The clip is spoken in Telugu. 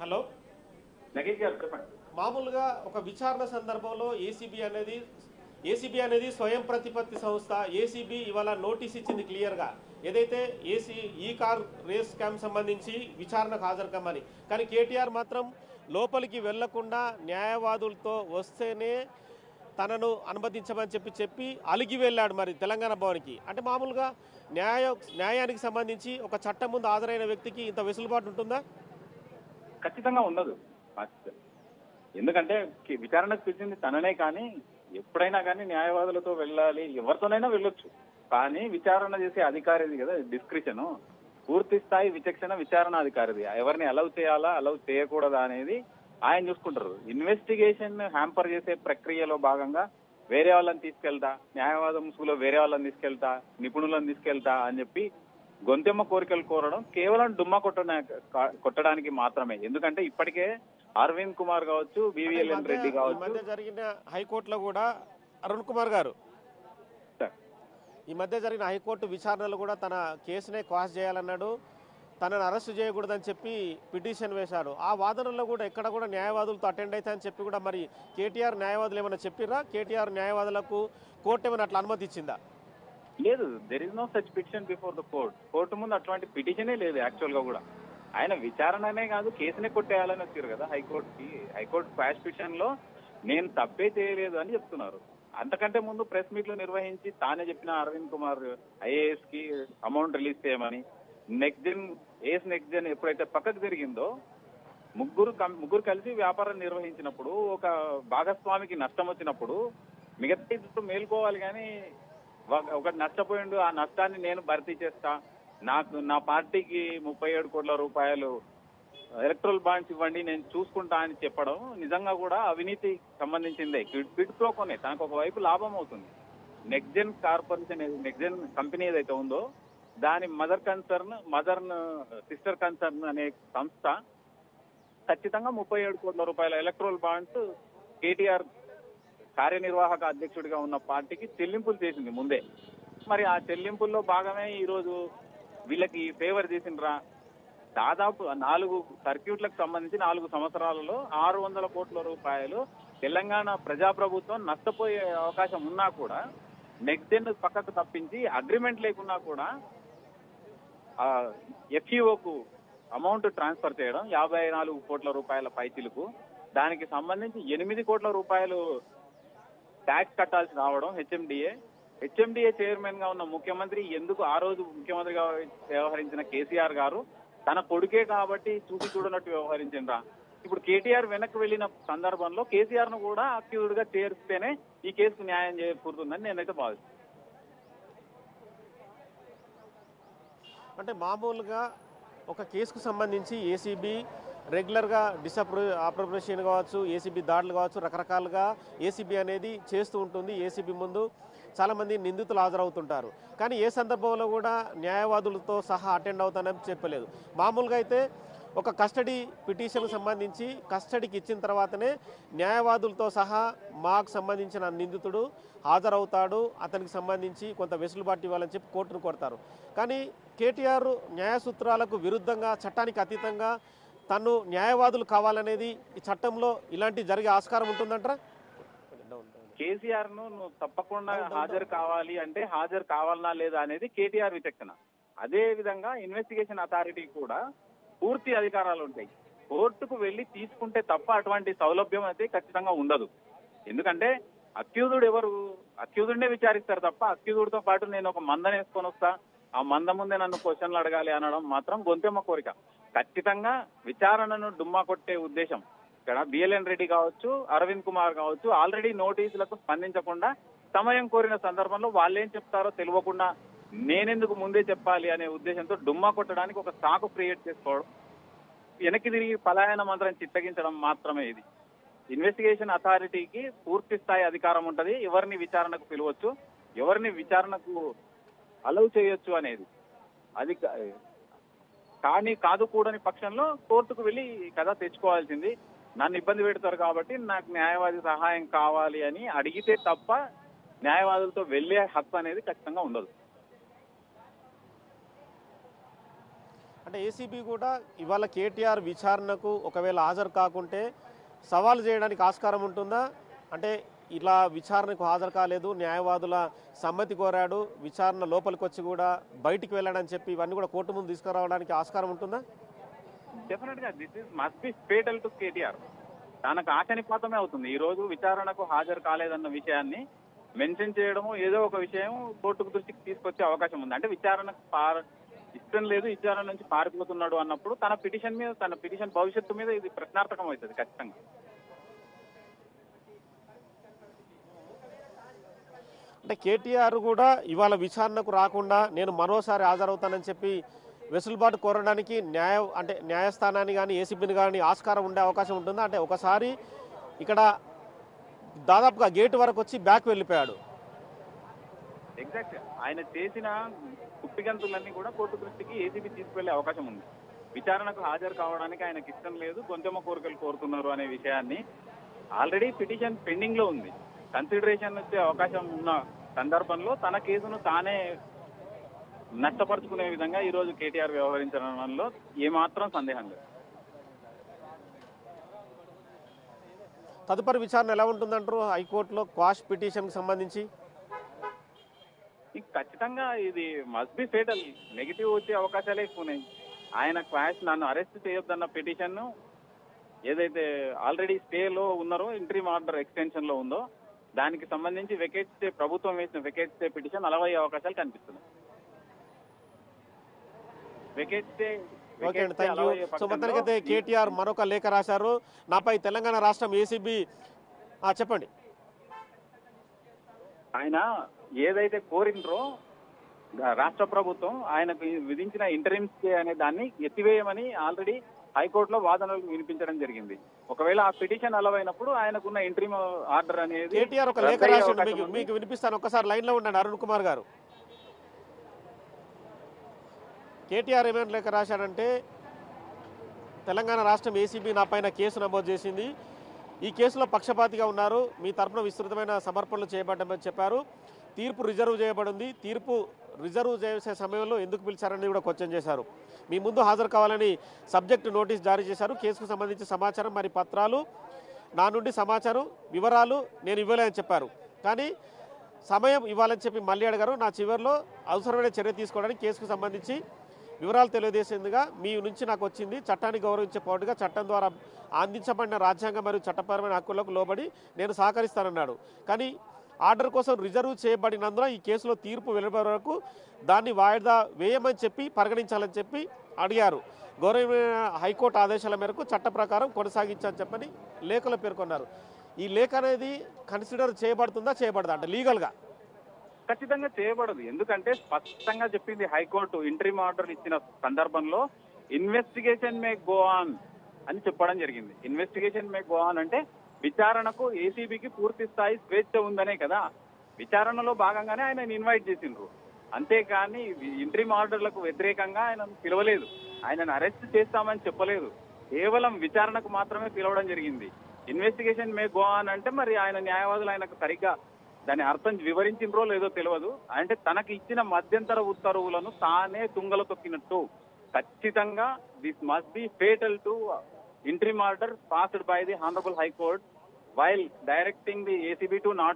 హలో. నగేష్ గారు చెప్పండి. మామూలుగా ఒక విచారణ సందర్భంలో ఏసీబీ అనేది స్వయం ప్రతిపత్తి సంస్థ. ఏసీబీ ఇవాళ నోటీస్ ఇచ్చింది క్లియర్గా, ఏదైతే ఈ కార్ రేస్ స్కామ్ సంబంధించి విచారణకు హాజరు కమ్మని. కానీ కేటీఆర్ మాత్రం లోపలికి వెళ్లకుండా న్యాయవాదులతో వస్తేనే తనను అనుమతించమని చెప్పి అలిగి వెళ్ళాడు మరి తెలంగాణ భవన్కి. అంటే మామూలుగా న్యాయానికి సంబంధించి ఒక చట్టం ముందు హాజరైన వ్యక్తికి ఇంత వెసులుబాటు ఉంటుందా? ఖచ్చితంగా ఉండదు. ఎందుకంటే విచారణకు పిలిచింది తననే, కానీ ఎప్పుడైనా కానీ న్యాయవాదులతో వెళ్ళాలి, ఎవరితోనైనా వెళ్ళొచ్చు. కానీ విచారణ చేసే అధికారిది కదా డిస్క్రిషన్, పూర్తి స్థాయి విచక్షణ విచారణ అధికారిది. ఎవరిని అలౌ చేయాలా అలౌ చేయకూడదా అనేది ఆయన చూసుకుంటారు. ఇన్వెస్టిగేషన్ హ్యాంపర్ చేసే ప్రక్రియలో భాగంగా వేరే వాళ్ళని తీసుకెళ్తా, న్యాయవాదం ముసుగులో వేరే వాళ్ళని తీసుకెళ్తా, నిపుణులను తీసుకెళ్తా అని చెప్పి గొంతెమ్మ కోరికలు కోరడం కేవలం డుమ్మా కొట్టడానికి మాత్రమే. ఎందుకంటే ఇప్పటికే అరవింద్ కుమార్ కావచ్చు, బివిఎల్ఎన్ రెడ్డి కావచ్చు, మధ్య జరిగిన హైకోర్టులో కూడా అరుణ్ కుమార్ గారు ఈ మధ్య జరిగిన హైకోర్టు విచారణలో కూడా తన కేసునే క్వాష్ చేయాలన్నాడు, తనను అరెస్టు చేయకూడదని చెప్పి పిటిషన్ వేశాడు. ఆ వాదనలో కూడా ఎక్కడ కూడా న్యాయవాదులతో అటెండ్ అవుతా అని చెప్పి కూడా మరి కేటీఆర్ న్యాయవాదులు ఏమైనా చెప్పిరా? కేటీఆర్ న్యాయవాదులకు కోర్టు ఏమైనా అట్లా అనుమతి ఇచ్చిందా? లేదు. There is no such petition before the court. Court ముందు అటువంటి పిటిషనే లేదు. యాక్చువల్ గా కూడా ఆయన విచారణనే కాదు, కేసునే కొట్టేయాలని వచ్చారు కదా హైకోర్టుకి. హైకోర్టు క్వాష్ పిటిషన్ లో నేను తప్పే చేయలేదు అని చెప్తున్నారు. అంతకంటే ముందు ప్రెస్ మీట్లు నిర్వహించి తానే చెప్పిన అరవింద్ కుమార్ ఐఏఎస్ కి అమౌంట్ రిలీజ్ చేయమని, నెక్స్ట్ జెన్ ఎప్పుడైతే పక్కకు జరిగిందో ముగ్గురు కలిసి వ్యాపారం నిర్వహించినప్పుడు ఒక భాగస్వామికి నష్టం వచ్చినప్పుడు మిగతా ఇద్దరు మేల్కోవాలి, కానీ ఒకటి నష్టపోయిండు, ఆ నష్టాన్ని నేను భర్తీ చేస్తా, నా పార్టీకి 37 కోట్ల రూపాయలు ఎలక్ట్రల్ బాండ్స్ ఇవ్వండి నేను చూసుకుంటా అని చెప్పడం నిజంగా కూడా అవినీతి సంబంధించిందే. క్విడ్ ప్రో కొనే తనకు ఒకవైపు లాభం అవుతుంది. నెక్స్ట్ జెన్ కంపెనీ ఏదైతే ఉందో దాని మదర్ సిస్టర్ కన్సర్న్ అనే సంస్థ ఖచ్చితంగా 37 కోట్ల రూపాయల ఎలక్ట్రల్ బాండ్స్ కేటీఆర్ కార్యనిర్వాహక అధ్యక్షుడిగా ఉన్న పార్టీకి చెల్లింపులు చేసింది ముందే. మరి ఆ చెల్లింపుల్లో భాగమే ఈరోజు వీళ్ళకి ఫేవర్ చేసిండ్రా. దాదాపు 4 సర్క్యూట్లకు సంబంధించి 4 సంవత్సరాలలో 600 కోట్ల రూపాయలు తెలంగాణ ప్రజాప్రభుత్వం నష్టపోయే అవకాశం ఉన్నా కూడా నెక్స్ట్ జెన్ పక్కకు తప్పించి అగ్రిమెంట్ లేకున్నా కూడా ఎఫ్ఈఓకు అమౌంట్ ట్రాన్స్ఫర్ చేయడం 54 కోట్ల రూపాయల పైచిలకు, దానికి సంబంధించి 8 కోట్ల రూపాయలు ట్యాక్స్ కట్టాల్సి రావడం. హెచ్ఎండిఏ చైర్మన్ గా ఉన్న ముఖ్యమంత్రి ఎందుకు ఆ రోజు ముఖ్యమంత్రిగా వ్యవహరించిన కేసీఆర్ గారు తన కొడుకే కాబట్టి చూసి చూడనట్టు వ్యవహరించిండ్రా. ఇప్పుడు కేటీఆర్ వెనక్కి వెళ్లిన సందర్భంలో కేసీఆర్ ను కూడా అక్యూజ్డ్ గా చేర్స్తేనే ఈ కేసుకు న్యాయం చేకూరుతుందని నేనైతే భావిస్తున్నాను. అంటే మామూలుగా ఒక కేసుకు సంబంధించి ఏసీబీ రెగ్యులర్గా అప్రొప్రియేషన్ కావచ్చు, ఏసీబీ దాడులు కావచ్చు, రకరకాలుగా ఏసీబీ అనేది చేస్తూ ఉంటుంది. ఏసీబీ ముందు చాలామంది నిందితులు హాజరవుతుంటారు. కానీ ఏ సందర్భంలో కూడా న్యాయవాదులతో సహా అటెండ్ అవుతానని చెప్పలేదు. మామూలుగా అయితే ఒక కస్టడీ పిటిషన్కు సంబంధించి కస్టడీకి ఇచ్చిన తర్వాతనే న్యాయవాదులతో సహా మాకు సంబంధించిన నిందితుడు హాజరవుతాడు, అతనికి సంబంధించి కొంత వెసులుబాటు ఇవ్వాలని చెప్పి కోర్టును కోరతారు. కానీ కేటీఆర్ న్యాయ సూత్రాలకు విరుద్ధంగా, చట్టానికి అతీతంగా తను న్యాయవాదులు కావాలనేది ఈ చట్టంలో ఇలాంటి జరిగే ఆస్కారం ఉంటుందంటారా? కేసీఆర్ ను నువ్వు తప్పకుండా హాజరు కావాలి అంటే హాజరు కావాలనా లేదా అనేది కేటీఆర్ విచక్షణ. అదే విధంగా ఇన్వెస్టిగేషన్ అథారిటీ కూడా పూర్తి అధికారాలు ఉంటాయి. కోర్టుకు వెళ్లి తీసుకుంటే తప్ప అటువంటి సౌలభ్యం అయితే ఖచ్చితంగా ఉండదు. ఎందుకంటే అక్యూజుడు అక్యూజుడినే విచారిస్తారు తప్ప అక్యూజుడితో పాటు నేను ఒక మందను వేసుకొని వస్తా, ఆ మంద ముందే నన్ను క్వశ్చన్లు అడగాలి అనడం మాత్రం గొంతెమ్మ కోరిక. ఖచ్చితంగా విచారణను డుమ్మా కొట్టే ఉద్దేశం ఇక్కడ బిఎల్ఎన్ రెడ్డి కావచ్చు, అరవింద్ కుమార్ కావచ్చు ఆల్రెడీ నోటీసులకు స్పందించకుండా సమయం కోరిన సందర్భంలో వాళ్ళేం చెప్తారో తెలియకుండా నేనెందుకు ముందే చెప్పాలి అనే ఉద్దేశంతో డుమ్మా కొట్టడానికి ఒక సాకు క్రియేట్ చేసుకోవడం, వెనక్కి తిరిగి పలాయన మంత్రం చిత్తగించడం మాత్రమే ఇది. ఇన్వెస్టిగేషన్ అథారిటీకి పూర్తి స్థాయి అధికారం ఉంటది. ఎవరిని విచారణకు పిలవచ్చు, ఎవరిని విచారణకు అలౌ చేయొచ్చు అనేది. అది కాదు కూడని పక్షంలో కోర్టుకు వెళ్ళి కథ తెచ్చుకోవాల్సింది. నన్ను ఇబ్బంది పెడతారు కాబట్టి నాకు న్యాయవాది సహాయం కావాలి అని అడిగితే తప్ప న్యాయవాదులతో వెళ్లే హక్కు అనేది ఖచ్చితంగా ఉండదు. అంటే ఏసీబీ కూడా ఇవాళ కేటీఆర్ విచారణకు ఒకవేళ హాజరు కాకుంటే సవాలు చేయడానికి ఆస్కారం ఉంటుందా? అంటే ఇలా విచారణకు హాజరు కాలేదు, న్యాయవాదుల సమ్మతి కోరాడు, విచారణ లోపలికి వచ్చి కూడా బయటికి వెళ్ళాడని చెప్పి ఇవన్నీ కూడా కోర్టు ముందు తీసుకురావడానికి ఆస్కారం ఉంటుందా? డెఫినెట్ గా this is must be fatal to KTR. తనకు ఆశనిపాతమే అవుతుంది. ఈ రోజు విచారణకు హాజరు కాలేదన్న విషయాన్ని మెన్షన్ చేయడము, ఏదో ఒక విషయం కోర్టుకు దృష్టికి తీసుకొచ్చే అవకాశం ఉంది. అంటే విచారణకు ఇష్టం లేదు, విచారణ నుంచి పారిపోతున్నాడు అన్నప్పుడు తన పిటిషన్ భవిష్యత్తు మీద ఇది ప్రశ్నార్థకం అవుతుంది ఖచ్చితంగా. అంటే కేటీఆర్ కూడా ఇవాళ విచారణకు రాకుండా నేను మరోసారి హాజరవుతానని చెప్పి వెసులుబాటు కోరడానికి న్యాయస్థానాన్ని కానీ ఏసీబీని కానీ ఆస్కారం ఉండే అవకాశం ఉంటుందా? అంటే ఒకసారి ఇక్కడ దాదాపుగా గేటు వరకు వచ్చి బ్యాక్ వెళ్ళిపోయాడు. ఎగ్జాక్ట్ ఆయన చేసిన కుప్పిగంతులన్నీ కూడా కోర్టు దృష్టికి ఏసీబీ తీసుకువెళ్లే అవకాశం ఉంది. విచారణకు హాజరు కావడానికి ఆయనకి ఇష్టం లేదు, కొంచెమ కోరికలు కోరుతున్నారు అనే విషయాన్ని ఆల్రెడీ పిటిషన్ పెండింగ్ లో ఉంది. కన్సిడరేషన్ వచ్చే అవకాశం ఉన్న సందర్భంలో తన కేసును తానే నష్టపరుచుకునే విధంగా ఈ రోజు కేటీఆర్ వ్యవహరించడంలో ఏమాత్రం సందేహం లేదు. తదుపరి విచారణ ఎలా ఉంటుందంటారు హైకోర్టులో క్వాష్ పిటిషన్కి సంబంధించి? ఖచ్చితంగా ఇది మస్ట్ బి ఫేటల్. నెగిటివ్ వచ్చే అవకాశాలే ఎక్కువ ఉన్నాయి. ఆయన క్వాష్ నన్ను అరెస్ట్ చేయొద్దన్న పిటిషన్ ఏదైతే ఆల్రెడీ స్టేలో ఉన్నారో, ఇంట్రీమ్ ఆర్డర్ ఎక్స్టెన్షన్ లో ఉందో, దానికి సంబంధించి వెకేట్ స్టే, ప్రభుత్వం వేసిన వెకేట్ స్టే పిటిషన్ అలవై అవకాశాలు కనిపిస్తున్నాయి. వెకేట్ స్టే ఓకే అండి, థ్యాంక్ యూ. సో మొత్తానికైతే కేటీఆర్ మరొక లేఖ రాశారు, నాపై తెలంగాణ రాష్ట్రం ఏసీబీ. చెప్పండి. ఆయన ఏదైతే కోరిండ్రో రాష్ట్ర ప్రభుత్వం ఆయనకు విధించిన ఇంటరిమ్ స్టే అనే దాన్ని ఎత్తివేయమని ఆల్రెడీ హైకోర్టులో వాదనలు వినిపించడం జరిగింది. ఒకవేళ ఆ పిటిషన్ అలవైనప్పుడు ఆయనకున్న ఇంటరిమ్ ఆర్డర్ అనేది కేటీఆర్ ఒక లేఖ రాశారు, మీకు వినిపిస్తాను, ఒకసారి లైన్ లో ఉండండి. అరుణ్ కుమార్ గారు, కేటీఆర్ ఏమైనా లేఖ రాశాడంటే, తెలంగాణ రాష్ట్రం ఏసీబీ నా పైన కేసు నమోదు చేసింది, ఈ కేసులో పక్షపాతిగా ఉన్నారు, మీ తరఫున విస్తృతమైన సమర్పణలు చేయబడ్డామని చెప్పారు, తీర్పు రిజర్వ్ చేయబడింది, తీర్పు రిజర్వ్ చేసే సమయంలో ఎందుకు పిలిచారని కూడా క్వశ్చన్ చేశారు, మీ ముందు హాజరు కావాలని సబ్జెక్టు నోటీస్ జారీ చేశారు, కేసుకు సంబంధించి సమాచారం మరి పత్రాలు నా నుండి సమాచారం వివరాలు నేను ఇవ్వలేదని చెప్పారు, కానీ సమయం ఇవ్వాలని చెప్పి మళ్ళీ అడిగారు, నా చివరిలో అవసరమైన చర్య తీసుకోవడానికి కేసుకు సంబంధించి వివరాలు తెలియజేసేందుగా మీ నుంచి నాకు వచ్చింది, చట్టాన్ని గౌరవించే పౌరుడిగా చట్టం ద్వారా అందించబడిన రాజ్యాంగ మరియు చట్టపరమైన హక్కులకు లోబడి నేను సహకరిస్తానన్నాడు, కానీ ఆర్డర్ కోసం రిజర్వ్ చేయబడినందున ఈ కేసులో తీర్పు వెలువడే వరకు దాన్ని వాయిదా వేయమని చెప్పి పరిగణించాలని చెప్పి అడిగారు, గౌరవమైన హైకోర్టు ఆదేశాల మేరకు చట్ట ప్రకారం కొనసాగించాలని చెప్పని లేఖలో పేర్కొన్నారు. ఈ లేఖ అనేది కన్సిడర్ చేయబడుతుందా చేయబడదా అంటే లీగల్గా? ఖచ్చితంగా చేయబడదు. ఎందుకంటే స్పష్టంగా చెప్పింది హైకోర్టు ఇంటరిమ్ ఆర్డర్ ఇచ్చిన సందర్భంలో ఇన్వెస్టిగేషన్ మే గో ఆన్ అని చెప్పడం జరిగింది. ఇన్వెస్టిగేషన్ మే గో ఆన్ అంటే విచారణకు ఏసీబీకి పూర్తి స్థాయి స్వేచ్ఛ ఉందనే కదా. విచారణలో భాగంగానే ఆయన ఇన్వైట్ చేసిండ్రు, అంతేకాని ఇంటరిమ్ ఆర్డర్లకు వ్యతిరేకంగా ఆయన పిలవలేదు, ఆయనను అరెస్ట్ చేస్తామని చెప్పలేదు, కేవలం విచారణకు మాత్రమే పిలవడం జరిగింది. ఇన్వెస్టిగేషన్ మే గో ఆన్ అంటే మరి ఆయన న్యాయవాదులు ఆయనకు సరిగ్గా దాని అర్థం వివరించినరో లేదో తెలియదు. అంటే తనకి ఇచ్చిన మధ్యంతర ఉత్తర్వులను తానే తుంగలు తొక్కినట్టు. ఖచ్చితంగా this must be fatal to interim order passed by the Honorable High Court while directing the ACB to not